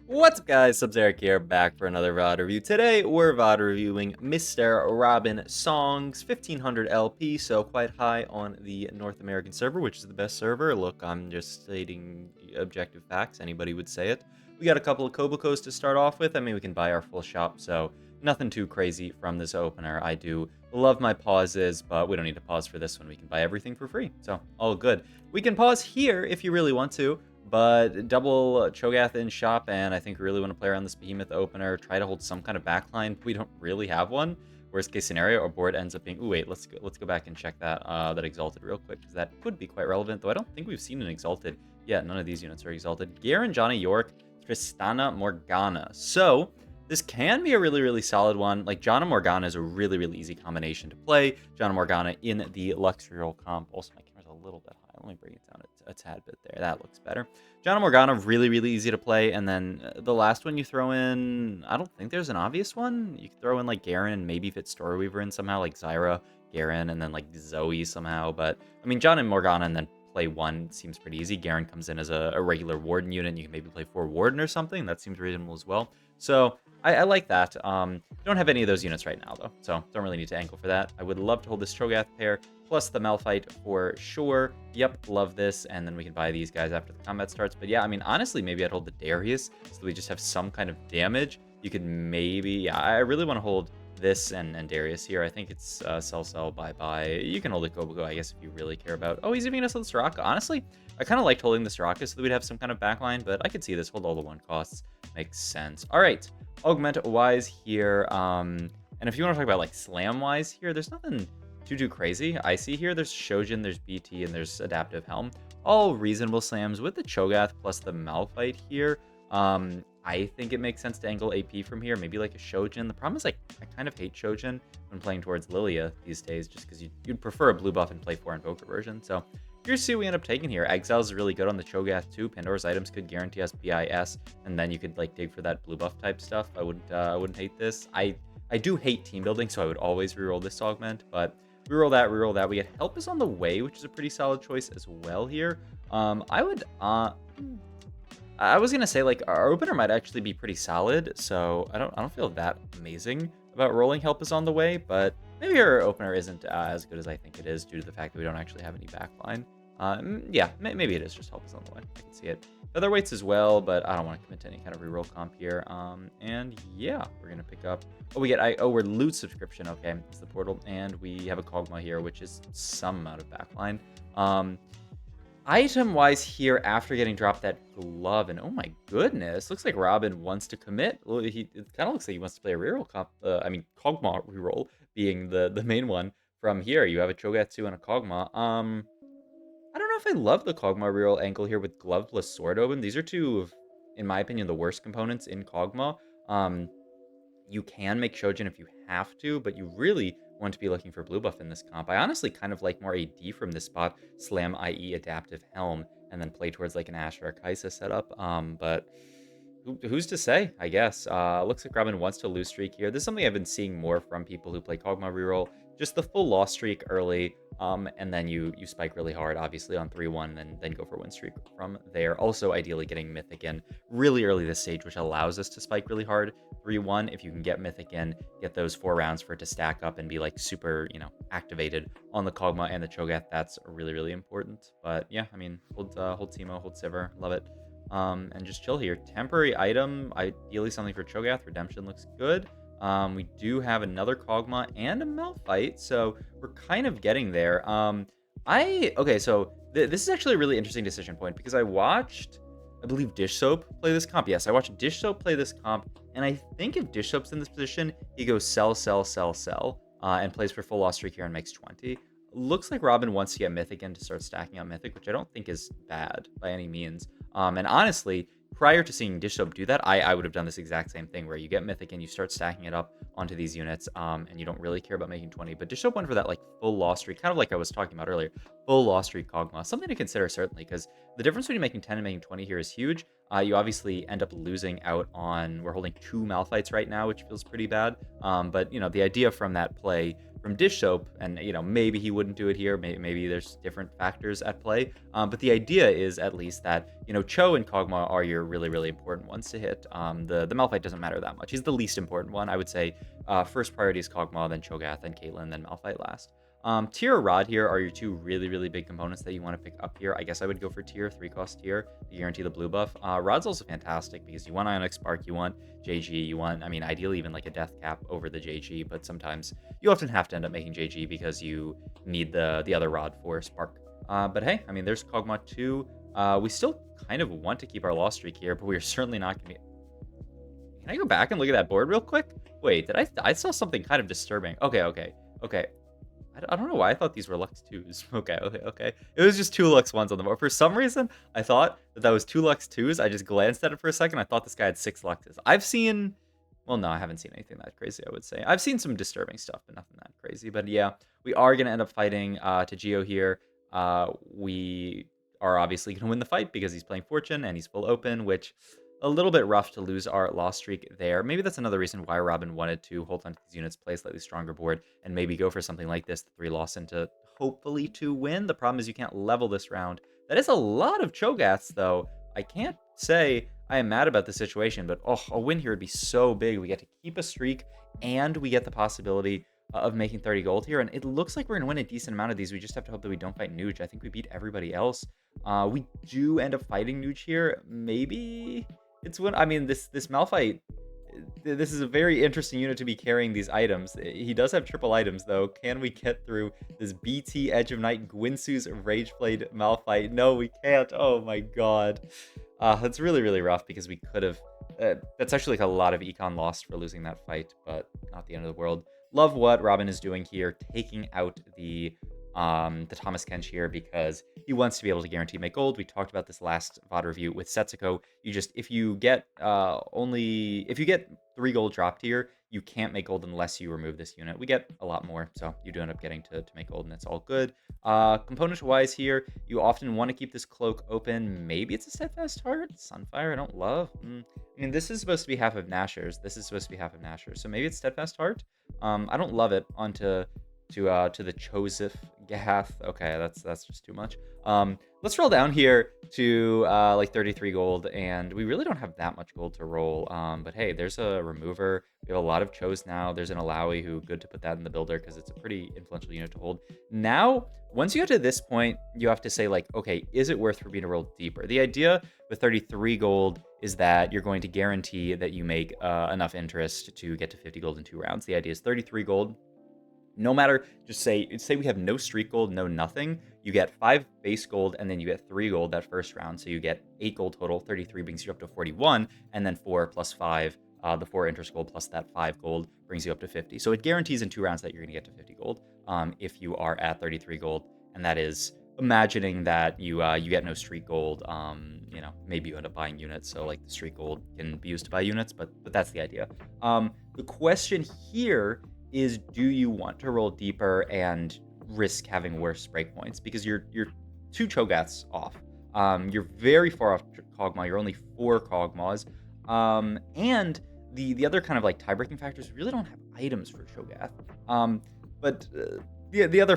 What's up, guys? Subzeric here, back for another VOD review. Today, we're VOD reviewing Mr. Robinsongz 1500 LP, so quite high on the North American server, which is the best server. Look, I'm just stating objective facts. Anybody would say it. We got a couple of Kobakos to start off with. I mean, we can buy our full shop, so nothing too crazy from this opener. I do love my pauses, but we don't need to pause for this one. We can buy everything for free, so all good. We can pause here if you really want to, but double Cho'Gath in shop, and I think we really want to play around this Behemoth opener, try to hold some kind of backline. We don't really have one. Worst case scenario, our board ends up being... Ooh, wait, let's go back and check that that Exalted real quick, because that could be quite relevant, though I don't think we've seen an Exalted. Yeah, none of these units are Exalted. Garen, Johnny York, Tristana, Morgana. So this can be a really, really solid one. Like, John and Morgana is a really, really easy combination to play. John and Morgana in the Luxury Roll comp. Also, my camera's a little bit high. Let me bring it down a tad bit there. That looks better. John and Morgana, really, really easy to play. And then the last one you throw in, I don't think there's an obvious one. You could throw in, like, Garen and maybe fit Storyweaver in somehow, like Zyra, Garen, and then, like, Zoe somehow. But, I mean, John and Morgana and then play one seems pretty easy. Garen comes in as a regular Warden unit, and you can maybe play 4 Warden or something. That seems reasonable as well. So I like that. Don't have any of those units right now, though, so don't really need to angle for that. I would love to hold this Cho'Gath pair, plus the Malphite for sure. Yep, love this, and then we can buy these guys after the combat starts. But yeah, I mean, honestly, maybe I'd hold the Darius, so we just have some kind of damage. You could maybe... Yeah, I really want to hold this and Darius here. I think it's sell, buy. You can hold a Kobako, I guess, if you really care about... Oh, he's giving us the Soraka. Honestly, I kind of liked holding the Soraka so that we'd have some kind of backline, but I could see this. Hold all the 1 costs. Makes sense. All right. Augment-wise here, and if you want to talk about, like, slam-wise here, there's nothing too crazy. I see here there's Shojin, there's BT, and there's Adaptive Helm. All reasonable slams with the Cho'Gath plus the Malphite here. I think it makes sense to angle AP from here, maybe like a Shojin. The problem is, like, I kind of hate Shojin when playing towards Lilia these days, just because you'd prefer a blue buff and play 4 Invoker version. So here's who we end up taking here. Exile's really good on the Cho'Gath too. Pandora's items could guarantee us BIS, and then you could, like, dig for that blue buff type stuff. I wouldn't hate this. I do hate team building, so I would always reroll this augment, but reroll that. We get Help is on the way, which is a pretty solid choice as well here. I was gonna say, like, our opener might actually be pretty solid, so I don't feel that amazing about rolling Help is on the way, but maybe our opener isn't as good as I think it is due to the fact that we don't actually have any backline. Yeah, maybe it is just Help is on the way. I can see it. Featherweights as well, but I don't want to commit to any kind of reroll comp here. And yeah, we're gonna pick up. Oh, we're loot subscription. Okay, it's the portal, and we have a Kogmaw here, which is some amount of backline. Item-wise here, after getting dropped that glove, and oh my goodness, looks like Robin wants to commit. Well, it kind of looks like he wants to play a reroll comp. Kogmaw reroll being the main one from here. You have a Cho'Gath and a Kogmaw. I don't know if I love the Kogmaw reroll angle here with glove plus sword open. These are two of, in my opinion, the worst components in Kogmaw. You can make Shojin if you have to, but you really want to be looking for blue buff in this comp. I honestly kind of like more AD from this spot, slam, i.e. Adaptive Helm, and then play towards, like, an Asher or Kaisa setup. But who's to say, I guess. Looks like Robin wants to lose streak here. This is something I've been seeing more from people who play Kog'Maw reroll. Just the full loss streak early, and then you spike really hard, obviously, on 3-1, and then go for win streak from there. Also, ideally getting Mythic in really early this stage, which allows us to spike really hard 3-1. If you can get Mythic in, get those 4 rounds for it to stack up and be, like, super, activated on the Kog'Maw and the Cho'Gath, that's really, really important. But yeah, I mean, hold Teemo, hold Sivir, love it. And just chill here. Temporary item, ideally something for Cho'Gath. Redemption looks good. We do have another Kog'Maw and a Malphite, so we're kind of getting there. Okay, so this is actually a really interesting decision point, because I watched, I believe, Dish Soap play this comp. Yes, I watched Dish Soap play this comp, and I think if Dish Soap's in this position, he goes sell, and plays for full loss streak here and makes 20. Looks like Robin wants to get Mythic in to start stacking out Mythic, which I don't think is bad by any means. And honestly, prior to seeing Dish Soap do that, I would have done this exact same thing, where you get Mythic and you start stacking it up onto these units, and you don't really care about making 20. But Dish Soap went for that, like, full loss streak, kind of like I was talking about earlier. full loss streak Kogmaw. Something to consider, certainly, because the difference between making 10 and making 20 here is huge. You obviously end up losing out on, we're holding 2 Malphites right now, which feels pretty bad. But, you know, the idea from that play from Dish Soap, and, you know, maybe he wouldn't do it here. Maybe there's different factors at play. But the idea is at least that, you know, Cho and Kogmaw are your really, really important ones to hit. The Malphite doesn't matter that much. He's the least important one. I would say first priority is Kogmaw, then Cho'Gath, then Caitlyn, then Malphite last. Tier or Rod here are your two really, really big components that you want to pick up here. I guess I would go for Tier, 3-cost Tier to guarantee the blue buff. Rod's also fantastic because you want Ionic Spark, you want JG, you want, I mean, ideally even like a Death Cap over the JG, but sometimes you often have to end up making JG because you need the other Rod for Spark. But hey, I mean, there's Kog'Maw 2. We still kind of want to keep our loss streak here, but we're certainly not going to be... Can I go back and look at that board real quick? Wait, I saw something kind of disturbing. Okay. I don't know why I thought these were Lux 2s. Okay. It was just 2 Lux 1s on the board. For some reason, I thought that was 2 Lux 2s. I just glanced at it for a second. I thought this guy had 6 Luxes. I've seen... Well, no, I haven't seen anything that crazy, I would say. I've seen some disturbing stuff, but nothing that crazy. But yeah, we are going to end up fighting to Geo here. We are obviously going to win the fight because he's playing Fortune and he's full open, which... A little bit rough to lose our loss streak there. Maybe that's another reason why Robin wanted to hold on to these units, play a slightly stronger board, and maybe go for something like this, the 3 loss into hopefully 2 win. The problem is you can't level this round. That is a lot of Cho'Gaths, though. I can't say I am mad about the situation, but oh, a win here would be so big. We get to keep a streak, and we get the possibility of making 30 gold here, and it looks like we're going to win a decent amount of these. We just have to hope that we don't fight Nuge. I think we beat everybody else. We do end up fighting Nuge here. Maybe... It's when, I mean, this Malphite, this is a very interesting unit to be carrying these items. He does have triple items, though. Can we get through this BT Edge of Night Gwinsu's Rageblade Malphite? No, we can't. Oh my god. That's really, really rough because we could have... that's actually like a lot of econ lost for losing that fight, but not the end of the world. Love what Robin is doing here, taking out the Thomas Kench here because he wants to be able to guarantee make gold. We talked about this last VOD review with Setsuko. You just, if you get 3 gold dropped here, you can't make gold unless you remove this unit. We get a lot more, so you do end up getting to make gold, and it's all good. Component-wise here, you often want to keep this cloak open. Maybe it's a Steadfast Heart? Sunfire, I don't love. I mean, this is supposed to be half of Nashor's. So maybe it's Steadfast Heart. I don't love it onto to the Choseph Gath. Okay, that's just too much. Let's roll down here to like 33 gold, and we really don't have that much gold to roll. But hey, there's a remover. We have a lot of Chos now. There's an Alawi who good to put that in the builder because it's a pretty influential unit to hold. Now, once you get to this point, you have to say like, okay, is it worth for me to roll deeper? The idea with 33 gold is that you're going to guarantee that you make enough interest to get to 50 gold in 2 rounds. The idea is 33 gold. No matter, just say we have no streak gold, no nothing, you get 5 base gold, and then you get 3 gold that first round. So you get 8 gold total, 33 brings you up to 41, and then 4 plus 5, the 4 interest gold plus that 5 gold brings you up to 50. So it guarantees in 2 rounds that you're going to get to 50 gold if you are at 33 gold, and that is imagining that you get no streak gold. You know, maybe you end up buying units, so like the streak gold can be used to buy units, but that's the idea. The question here is, do you want to roll deeper and risk having worse breakpoints? Because you're 2 Cho'Gaths off. You're very far off Kogmaw. You're only 4 Kogmaws. And the other kind of like tie-breaking factors, we really don't have items for Cho'Gath. But the other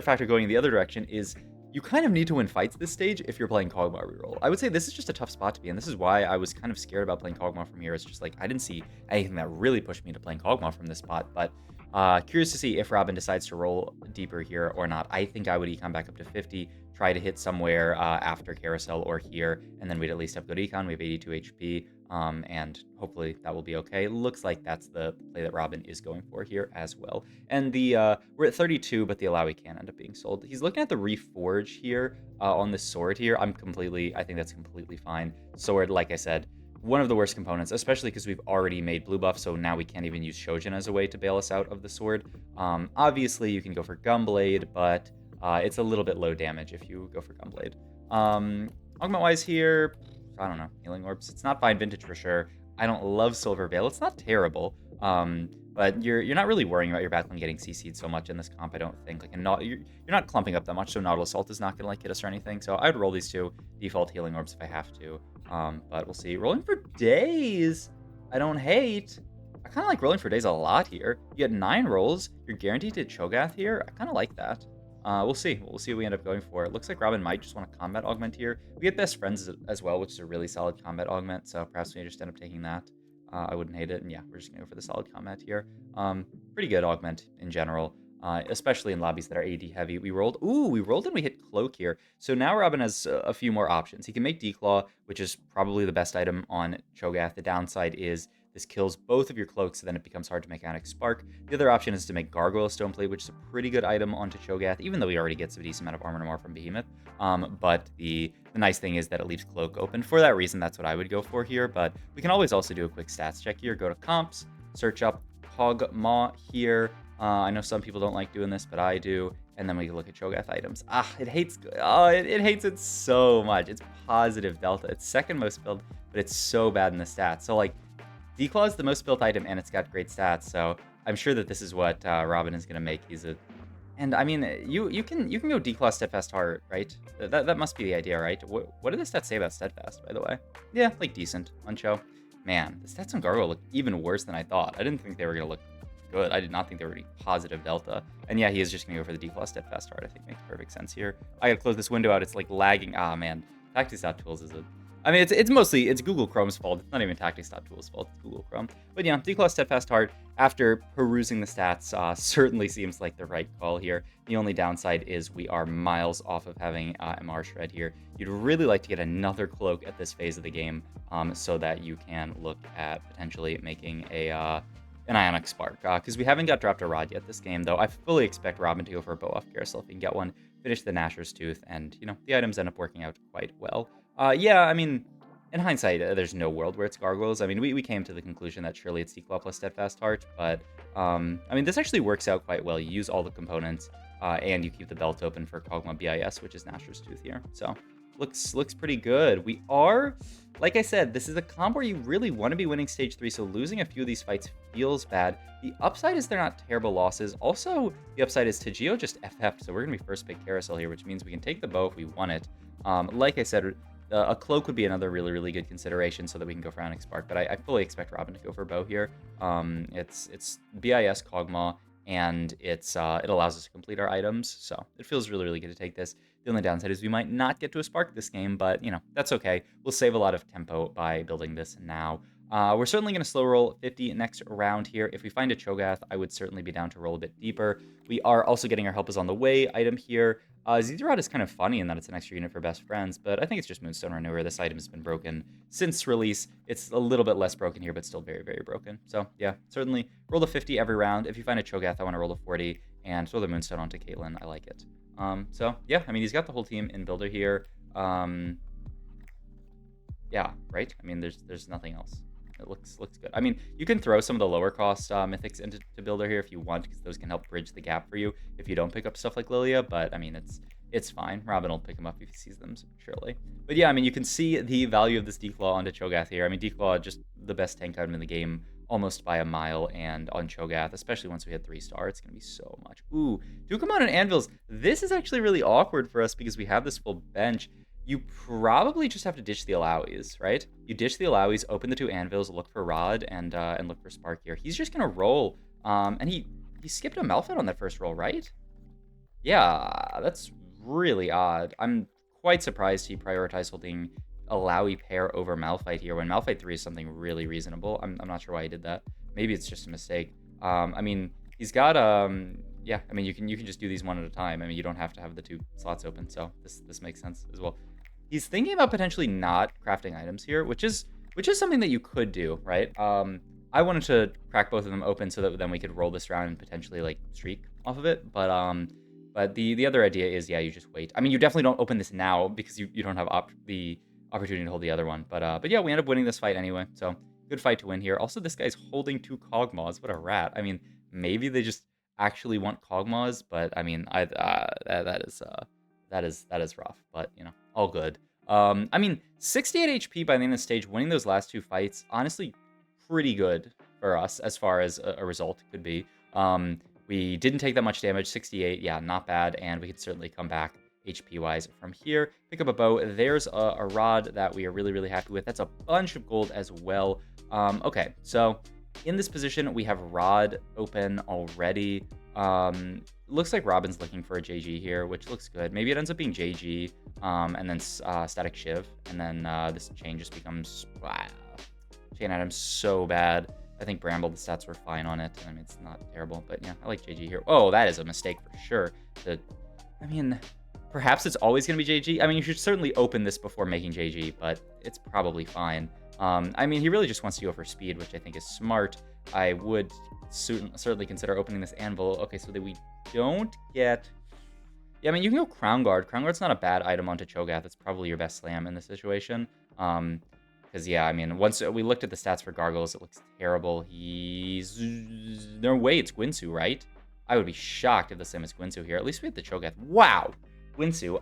factor going in the other direction is you kind of need to win fights this stage if you're playing Kogmaw reroll. I would say this is just a tough spot to be in. This is why I was kind of scared about playing Kogmaw from here. It's just like I didn't see anything that really pushed me to playing Kogmaw from this spot. But curious to see if Robin decides to roll deeper here or not. I think I would econ back up to 50, try to hit somewhere after Carousel or here, and then we'd at least have good econ. We have 82 HP, and hopefully that will be okay. Looks like that's the play that Robin is going for here as well. And we're at 32, but the Alawi can end up being sold. He's looking at the Reforge here on the sword here. I think that's completely fine. Sword, like I said, one of the worst components, especially because we've already made blue buff, so now we can't even use Shojin as a way to bail us out of the sword. Obviously, you can go for Gunblade, but it's a little bit low damage if you go for Gunblade. Augment-wise here, I don't know, Healing Orbs. It's not fine vintage for sure. I don't love Silver Veil. It's not terrible, But you're not really worrying about your backline getting CC'd so much in this comp, I don't think. Like, you're not clumping up that much, so Nautilus Ult is not gonna like hit us or anything. So I'd roll these two default healing orbs if I have to. But we'll see. Rolling for days, I don't hate. I kind of like rolling for days a lot here. You get 9 rolls. You're guaranteed to Cho'Gath here. I kind of like that. We'll see. We'll see what we end up going for. It looks like Robin might just want to combat augment here. We get best friends as well, which is a really solid combat augment. So perhaps we just end up taking that. I wouldn't hate it. And yeah, we're just going to go for the solid combat here. Pretty good augment in general, especially in lobbies that are AD heavy. We rolled and we hit Cloak here. So now Robin has a few more options. He can make Declaw, which is probably the best item on Cho'Gath. The downside is this kills both of your cloaks, so then it becomes hard to make Ionic Spark. The other option is to make Gargoyle Stoneplate, which is a pretty good item onto Cho'Gath, even though he already gets a decent amount of armor and more from Behemoth. But the nice thing is that it leaves Cloak open. For that reason, that's what I would go for here. But we can always also do a quick stats check here. Go to Comps, search up Kogmaw here. I know some people don't like doing this, but I do. And then we can look at Cho'Gath items. It hates it so much. It's positive delta. It's second most build, but it's so bad in the stats. So like, Declaw is the most built item, and it's got great stats, so I'm sure that this is what Robin is going to make. And I mean, you can go Declaw Steadfast Heart, right? That must be the idea, right? What did the stats say about Steadfast, by the way? Yeah, like decent on Cho. Man, the stats on Gargoyle look even worse than I thought. I didn't think they were going to look good. I did not think they were going to be positive delta. And yeah, he is just going to go for the Declaw Steadfast Heart. I think makes perfect sense here. I got to close this window out. It's like lagging. Man. Tactics.tools is I mean, it's mostly Google Chrome's fault. It's not even Tactics.tools' fault. It's Google Chrome. But yeah, Declaw Steadfast Heart, after perusing the stats, certainly seems like the right call here. The only downside is we are miles off of having MR Shred here. You'd really like to get another cloak at this phase of the game, so that you can look at potentially making an Ionic Spark, because we haven't got dropped a Rod yet this game, though. I fully expect Robin to go for a bow off Carousel if we can get one, finish the Gnasher's Tooth, and, the items end up working out quite well. Yeah, I mean, in hindsight, there's no world where it's Gargoyles. I mean, we came to the conclusion that surely it's Declaw plus Steadfast Heart, but, I mean, this actually works out quite well. You use all the components, and you keep the belt open for Kogmaw BIS, which is Gnasher's Tooth here, so looks pretty good. We are, like I said, this is a comp where you really want to be winning stage 3, so losing a few of these fights feels bad. The upside is they're not terrible losses. Also, the upside is Tagio just FF'd, so we're going to be first pick Carousel here, which means we can take the bow if we want it. Like I said, a cloak would be another really good consideration so that we can go for Ionic Spark, but I fully expect Robin to go for bow here. It's BIS Kogmaw, and it allows us to complete our items, so it feels really good to take this. The only downside is we might not get to a Spark this game, but, that's okay. We'll save a lot of tempo by building this now. We're certainly going to slow roll 50 next round here. If we find a Cho'Gath, I would certainly be down to roll a bit deeper. We are also getting our Help is on the Way item here. Zedrod is kind of funny in that it's an extra unit for best friends, but I think it's just Moonstone Renewer. This item has been broken since release. It's a little bit less broken here, but still very broken. So yeah, certainly roll the 50 every round. If you find a Cho'Gath, I want to roll the 40 and throw the Moonstone onto Caitlyn. I like it. So yeah, I mean, he's got the whole team in Builder here. Yeah, right? I mean, there's nothing else. It looks good. I mean, you can throw some of the lower cost mythics into Builder here if you want, because those can help bridge the gap for you if you don't pick up stuff like Lilia, but I mean, it's fine. Robin will pick them up if he sees them, surely. But yeah, I mean, you can see the value of this Declaw onto Cho'Gath here. I mean, Declaw, just the best tank item in the game, almost by a mile, and on Cho'Gath, especially once we hit 3-star, it's going to be so much. Ooh, Dukamon and Anvils. This is actually really awkward for us because we have this full bench. You probably just have to ditch the Alaois, right? You ditch the Alaois, open the 2 Anvils, look for Rod, and look for Spark here. He's just going to roll, and he skipped a Malphite on that first roll, right? Yeah, that's really odd. I'm quite surprised he prioritized holding Alawi pair over Malphite here when Malphite 3 is something really reasonable. I'm not sure why he did that. Maybe it's just a mistake. I mean, he's got yeah, I mean, you can just do these one at a time. I mean, you don't have to have the 2 slots open, so this makes sense as well. He's thinking about potentially not crafting items here, which is something that you could do, right? I wanted to crack both of them open so that then we could roll this round and potentially like streak off of it, but the other idea is, yeah, you just wait. I mean, you definitely don't open this now because you don't have the opportunity to hold the other one, but yeah, we end up winning this fight anyway, so good fight to win here. Also, this guy's holding 2 Kogmaws. What a rat. I mean, maybe they just actually want Kogmaws, but I mean, that is rough, but all good. I mean, 68 HP by the end of the stage, winning those last 2 fights, honestly, pretty good. for us as far as a result could be. We didn't take that much damage, 68, yeah, not bad, and we could certainly come back HP-wise from here. Pick up a bow. There's a rod that we are really, really happy with. That's a bunch of gold as well. Okay, so in this position, we have rod open already. Looks like Robin's looking for a JG here, which looks good. Maybe it ends up being JG, and then static shiv, and then this chain just becomes wow. Chain item's so bad. I think Bramble, the stats were fine on it. I mean, it's not terrible, but yeah, I like JG here. Oh, that is a mistake for sure. I mean, perhaps it's always going to be JG. I mean, you should certainly open this before making JG, but it's probably fine. I mean, he really just wants to go for speed, which I think is smart. I would certainly consider opening this anvil. Okay, so that we don't get... Yeah, I mean, you can go Crown Guard. Crown Guard's not a bad item onto Cho'Gath. It's probably your best slam in this situation. Because, yeah, I mean, once we looked at the stats for Gargoyles, it looks terrible. He's... No way, it's Gwinsu, right? I would be shocked if the same as Gwinsu here. At least we had the Cho'Gath. Wow! Gwinsu.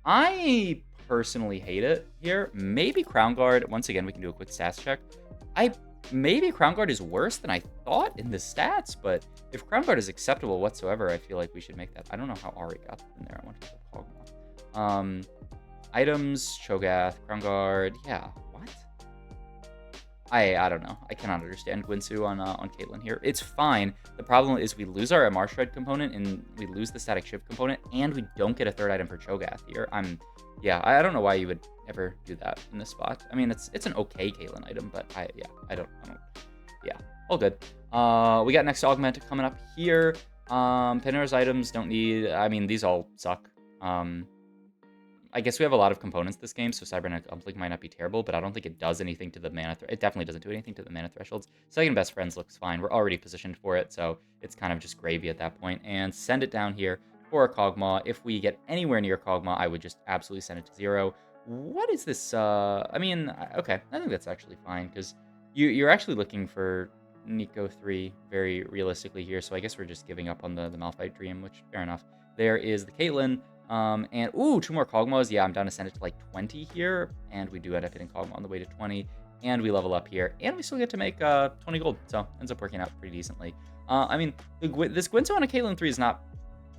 I personally hate it here. Maybe Crown Guard. Once again, we can do a quick stats check. Maybe Crown Guard is worse than I thought in the stats, but if Crown Guard is acceptable whatsoever, I feel like we should make that. I don't know how Ari got in there. I want to go Kogmaw. Items, Cho'Gath, Crown Guard. Yeah, what? I don't know. I cannot understand Gwinsu on Caitlyn here. It's fine. The problem is we lose our MR Shred component, and we lose the Static Shiv component, and we don't get a third item for Cho'Gath here. Yeah, I don't know why you would ever do that in this spot. I mean, it's an okay Caitlyn item, but I don't, yeah, all good. We got next augment coming up here. Panera's items don't need, I mean, these all suck. I guess we have a lot of components this game, so Cybernetic Uplink might not be terrible, but I don't think it does anything to the mana. It definitely doesn't do anything to the mana thresholds. Second Best Friends looks fine. We're already positioned for it, so it's kind of just gravy at that point. And send it down here for a Kogmaw. If we get anywhere near Kogmaw, I would just absolutely send it to 0. What is this? I mean, okay, I think that's actually fine, because you're actually looking for Nico 3 very realistically here, so I guess we're just giving up on the Malphite Dream, which, fair enough. There is the Caitlyn. And, ooh, 2 more Kogmaws. Yeah, I'm down to send it to, like, 20 here. And we do end up hitting Kogmaw on the way to 20. And we level up here. And we still get to make 20 gold. So, ends up working out pretty decently. I mean, this Gwinsu on a Caitlyn 3 is not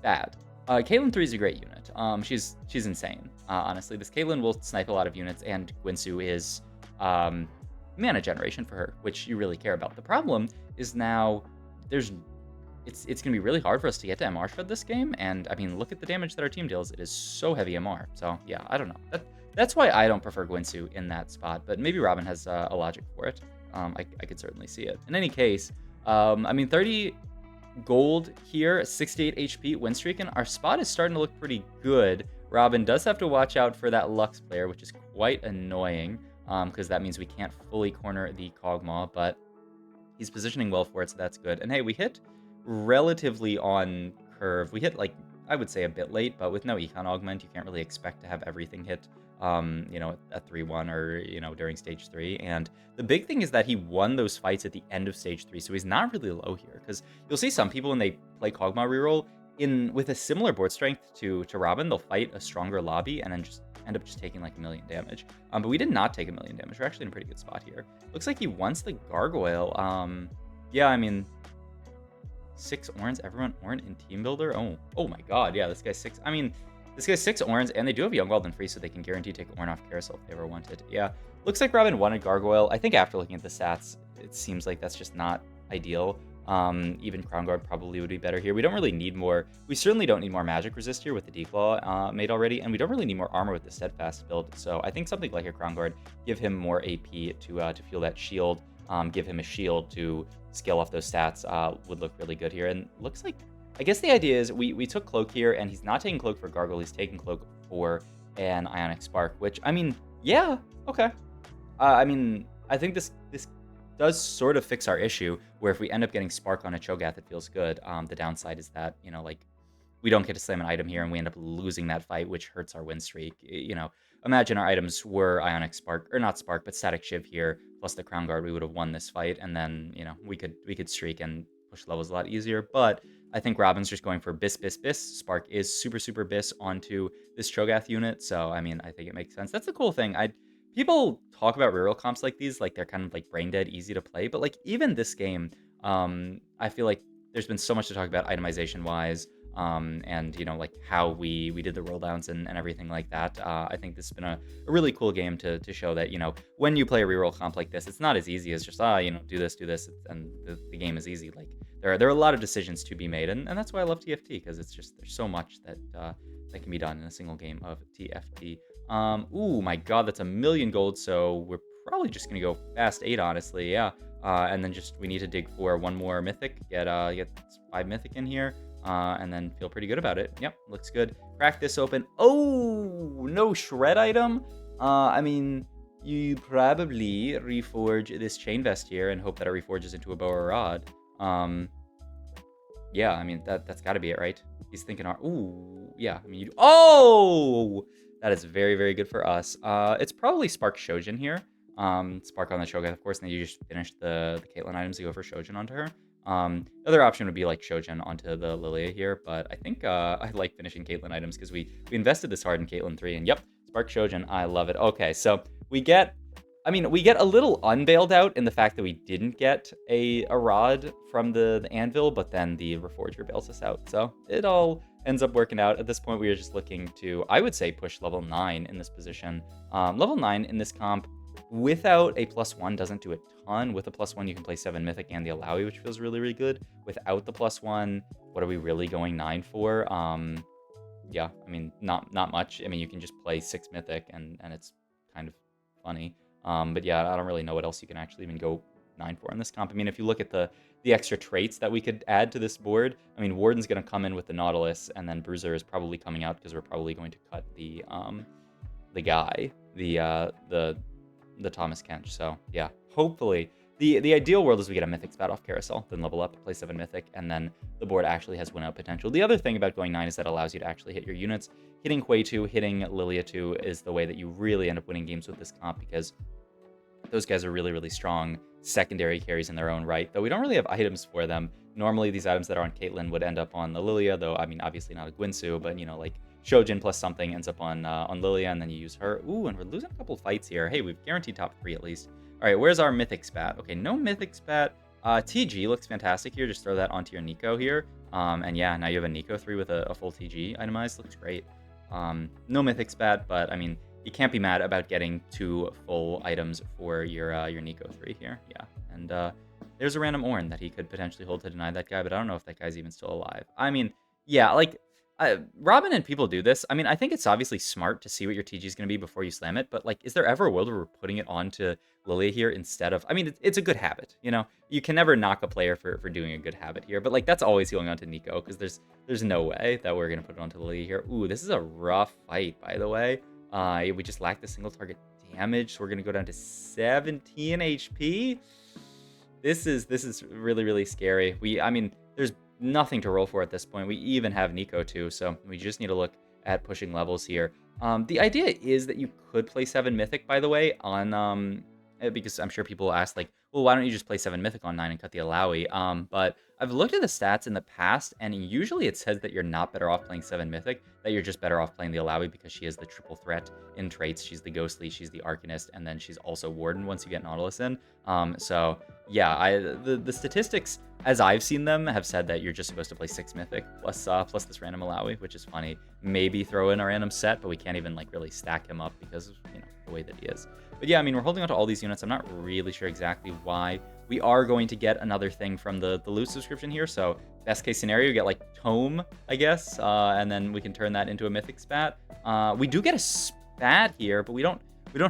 bad. Caitlyn 3 is a great unit. She's insane, honestly. This Caitlyn will snipe a lot of units. And Gwinsu is mana generation for her, which you really care about. The problem is now it's going to be really hard for us to get to MR Shred this game, and I mean, look at the damage that our team deals. It is so heavy MR, so yeah, I don't know. That's why I don't prefer Gwinsu in that spot, but maybe Robin has a logic for it. I could certainly see it. In any case, I mean, 30 gold here, 68 HP, win streak, and our spot is starting to look pretty good. Robin does have to watch out for that Lux player, which is quite annoying, because that means we can't fully corner the Kogmaw, but he's positioning well for it, so that's good. And hey, we hit relatively on curve. We hit, like, I would say a bit late, but with no econ augment, you can't really expect to have everything hit, you know, at 3-1 or, you know, during stage 3. And the big thing is that he won those fights at the end of stage 3, so he's not really low here. Because you'll see some people when they play Kog'Maw reroll, with a similar board strength to Robin, they'll fight a stronger lobby and then just end up just taking like 1 million damage. But we did not take 1 million damage. We're actually in a pretty good spot here. Looks like he wants the Gargoyle. Yeah, I mean, 6 orange, everyone orange in team builder. Oh my god, yeah, this guy's 6. I mean, this guy's 6 orange, and they do have Young Wild and Free, so they can guarantee take orange off carousel if they ever wanted. Yeah, looks like Robin wanted Gargoyle. I think after looking at the stats, it seems like that's just not ideal. Even Crown Guard probably would be better here. We don't really need more. We certainly don't need more magic resist here with the Declaw made already, and we don't really need more armor with the Steadfast build. So I think something like a Crown Guard, give him more AP to feel that shield, give him a shield to scale off those stats, would look really good here. And looks like, I guess the idea is we took Cloak here, and he's not taking Cloak for Gargoyle, he's taking Cloak for an Ionic Spark, which, I mean, yeah, okay. I mean, I think this does sort of fix our issue, where if we end up getting Spark on a Cho'Gath, it feels good. The downside is that, you know, like, we don't get to slam an item here, and we end up losing that fight, which hurts our win streak. You know, imagine our items were Ionic Spark, or not Spark, but Static Shiv here, plus the Crown Guard, we would have won this fight, and then, you know, we could streak and push levels a lot easier. But I think Robin's just going for Bis, Bis, Bis. Spark is super, super Bis onto this Cho'Gath unit, so, I mean, I think it makes sense. That's the cool thing. people talk about reroll comps like these, like they're kind of like brain dead, easy to play. But like even this game, I feel like there's been so much to talk about itemization wise, and like how we did the roll downs and everything like that. I think this has been a really cool game to show that when you play a reroll comp like this, it's not as easy as just do this, and the game is easy. Like there are a lot of decisions to be made, and that's why I love TFT, because it's just there's so much that can be done in a single game of TFT. Ooh, my God, that's 1,000,000 gold. So we're probably just gonna go fast 8, honestly. Yeah. And then we need to dig for one more mythic. Get 5 mythic in here. And then feel pretty good about it. Yep, looks good. Crack this open. Oh, no shred item. I mean, you probably reforge this chain vest here and hope that it reforges into a bow or rod. Yeah, I mean that's got to be it, right? He's thinking, ooh, yeah. I mean, oh, that is very, very good for us. It's probably Spark Shojin here. Spark on the Cho'Gath, of course, and then you just finish the Caitlyn items to go for Shojin onto her. The other option would be like Shojin onto the Lilia here, but I think I like finishing Caitlyn items because we invested this hard in Caitlyn 3, and yep, Spark Shojin, I love it. Okay, so we get a little unbailed out in the fact that we didn't get a rod from the anvil, but then the Reforger bails us out. So it all ends up working out. At this point, we are just looking to, I would say, push level 9 in this position. Level 9 in this comp without a +1 doesn't do a ton. With a +1, you can play 7 Mythic and the Alawi, which feels really, really good. Without the +1, what are we really going 9 for? Yeah, I mean, not much. I mean, you can just play 6 Mythic, and it's kind of funny. But yeah, I don't really know what else you can actually even go 9 for in this comp. I mean, if you look at the extra traits that we could add to this board, I mean, Warden's going to come in with the Nautilus, and then Bruiser is probably coming out because we're probably going to cut the guy, the Thomas Kench. So yeah, hopefully. The ideal world is we get a Mythic spat off Carousel, then level up, play 7 Mythic, and then the board actually has win-out potential. The other thing about going 9 is that it allows you to actually hit your units. Hitting Quay 2, hitting Lilia 2 is the way that you really end up winning games with this comp, because those guys are really, really strong secondary carries in their own right, though we don't really have items for them. Normally, these items that are on Caitlyn would end up on the Lilia, though, I mean, obviously not a Gwynsu, but, like Shojin plus something ends up on Lilia, and then you use her. Ooh, and we're losing a couple fights here. Hey, we've guaranteed top 3 at least. All right, where's our Mythic Spat? Okay, no Mythic Spat. TG looks fantastic here. Just throw that onto your Nico here. And yeah, now you have a Nico 3 with a full TG itemized. Looks great. No Mythic Spat, but I mean, you can't be mad about getting 2 full items for your Nico 3 here. Yeah, and there's a random Ornn that he could potentially hold to deny that guy, but I don't know if that guy's even still alive. I mean, yeah, like, Robin and people do this. I mean, I think it's obviously smart to see what your TG is going to be before you slam it, but like, is there ever a world where we're putting it onto Lilia here instead of, I mean, it's a good habit, You can never knock a player for doing a good habit here, but like, that's always going on to Nico, because there's no way that we're going to put it onto Lilia here. Ooh, this is a rough fight, by the way. We just lack the single target damage, so we're going to go down to 17 HP. This is really, really scary. I mean, there's nothing to roll for at this point. We even have Nico too, so we just need to look at pushing levels here. The idea is that you could play 7 Mythic, by the way, on because I'm sure people will ask, like, well, why don't you just play 7 Mythic on 9 and cut the Alawi? But I've looked at the stats in the past, and usually it says that you're not better off playing 7 Mythic, that you're just better off playing the Alawi because she is the triple threat in traits. She's the Ghostly, she's the Arcanist, and then she's also Warden once you get Nautilus in. So yeah, the statistics, as I've seen them, have said that you're just supposed to play 6 Mythic plus this random Alawi, which is funny. Maybe throw in a random set, but we can't even like really stack him up because of the way that he is. But yeah, I mean, we're holding on to all these units. I'm not really sure exactly why. We are going to get another thing from the loot subscription here. So best case scenario, you get like Tome, I guess, and then we can turn that into a Mythic Spat. We do get a Spat here, but we don't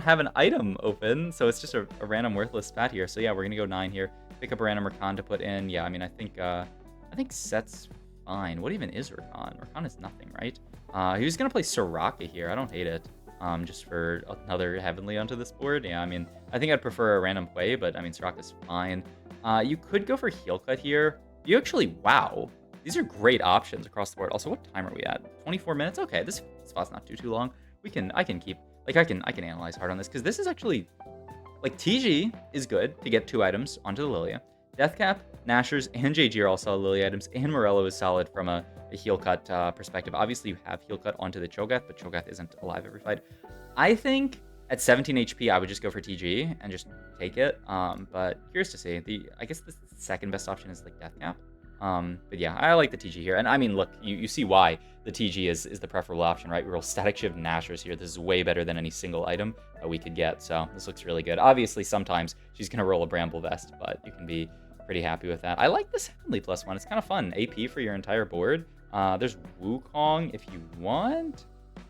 have an item open, so it's just a random worthless Spat here. So yeah, we're gonna go 9 here. Pick up a random Rakan to put in. Yeah, I mean, I think Set's fine. What even is Rakan? Rakan is nothing, right? He was gonna play Soraka here. I don't hate it. Just for another Heavenly onto this board. Yeah, I mean, I think I'd prefer a random play, but I mean, Soraka's fine. You could go for Heal Cut here. You actually, wow. These are great options across the board. Also, what time are we at? 24 minutes? Okay, this spot's not too long. I can analyze hard on this, because this is actually, like, TG is good to get 2 items onto the Lilia. Deathcap, Nashers, and JG are all solid Lilia items, and Morello is solid from a Heal Cut perspective. Obviously, you have Heal Cut onto the Cho'Gath, but Cho'Gath isn't alive every fight. I think At 17 HP, I would just go for TG and just take it. But curious to see. I guess the second best option is like Death Cap. But yeah, I like the TG here. And I mean, look, you see why the TG is the preferable option, right? We roll Static Shiv Nashers here. This is way better than any single item that we could get. So this looks really good. Obviously, sometimes she's going to roll a Bramble Vest, but you can be pretty happy with that. I like this Heavenly +1. It's kind of fun. AP for your entire board. There's Wukong if you want.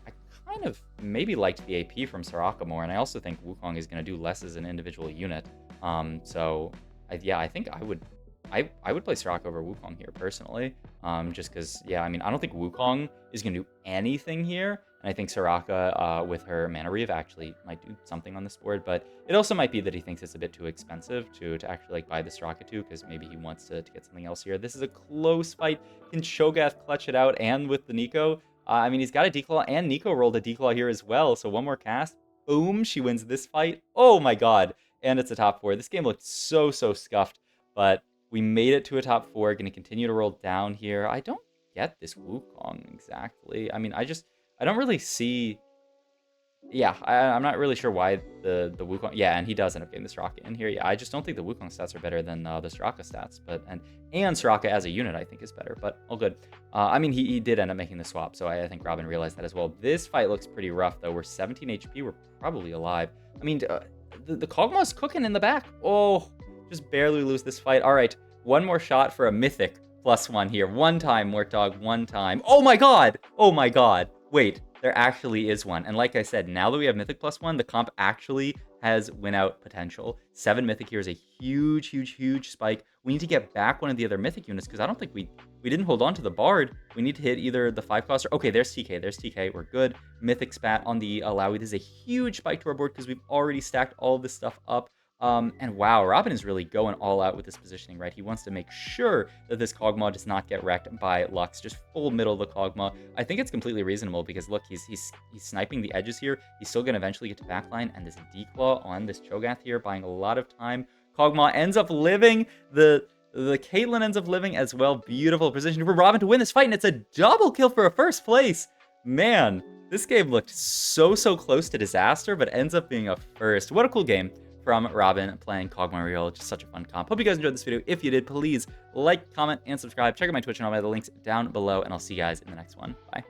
I kind of maybe liked the AP from Soraka more, and I also think Wukong is going to do less as an individual unit. So yeah, I think I would play Soraka over Wukong here personally, just because, yeah, I mean, I don't think Wukong is going to do anything here, and I think Soraka with her Mana Reave actually might do something on this board, but it also might be that he thinks it's a bit too expensive to actually like buy the Soraka too, because maybe he wants to get something else here. This is a close fight. Can Cho'Gath clutch it out? And with the Neeko, I mean, he's got a Declaw, and Neeko rolled a Declaw here as well, so one more cast. Boom, she wins this fight. Oh my god. And it's a top 4. This game looked so scuffed, but we made it to a top 4. Going to continue to roll down here. I don't get this Wukong exactly. I mean, I don't really see... Yeah, I'm not really sure why the Wukong... Yeah, and he does end up getting the Soraka in here. Yeah, I just don't think the Wukong stats are better than the Soraka stats. But and Soraka as a unit, I think, is better. But all good. I mean, he did end up making the swap, so I think Robin realized that as well. This fight looks pretty rough, though. We're 17 HP. We're probably alive. I mean, the Kogmaw's cooking in the back. Oh, just barely lose this fight. All right, one more shot for a mythic +1 here. One time, Warthog, one time. Oh my god! Oh my god. Wait, there actually is one. And like I said, now that we have mythic +1, the comp actually has win out potential. 7 mythic here is a huge spike. We need to get back one of the other mythic units, because I don't think we didn't hold on to the Bard. We need to hit either the 5 cost or... Okay, there's TK. There's TK. We're good. Mythic spat on the Alawi. This is a huge spike to our board because we've already stacked all this stuff up. And wow, Robin is really going all out with this positioning, right? He wants to make sure that this Kogmaw does not get wrecked by Lux, just full middle of the Kogmaw. I think it's completely reasonable because look, he's sniping the edges here. He's still going to eventually get to backline, and this Declaw on this Cho'Gath here, buying a lot of time. Kogmaw ends up living. The Caitlyn ends up living as well. Beautiful position for Robin to win this fight, and it's a double kill for a first place. Man, this game looked so close to disaster, but ends up being a first. What a cool game from Robin playing Kogmaw Reroll. Just such a fun comp. Hope you guys enjoyed this video. If you did, please like, comment, and subscribe. Check out my Twitch and all my other links down below, and I'll see you guys in the next one. Bye.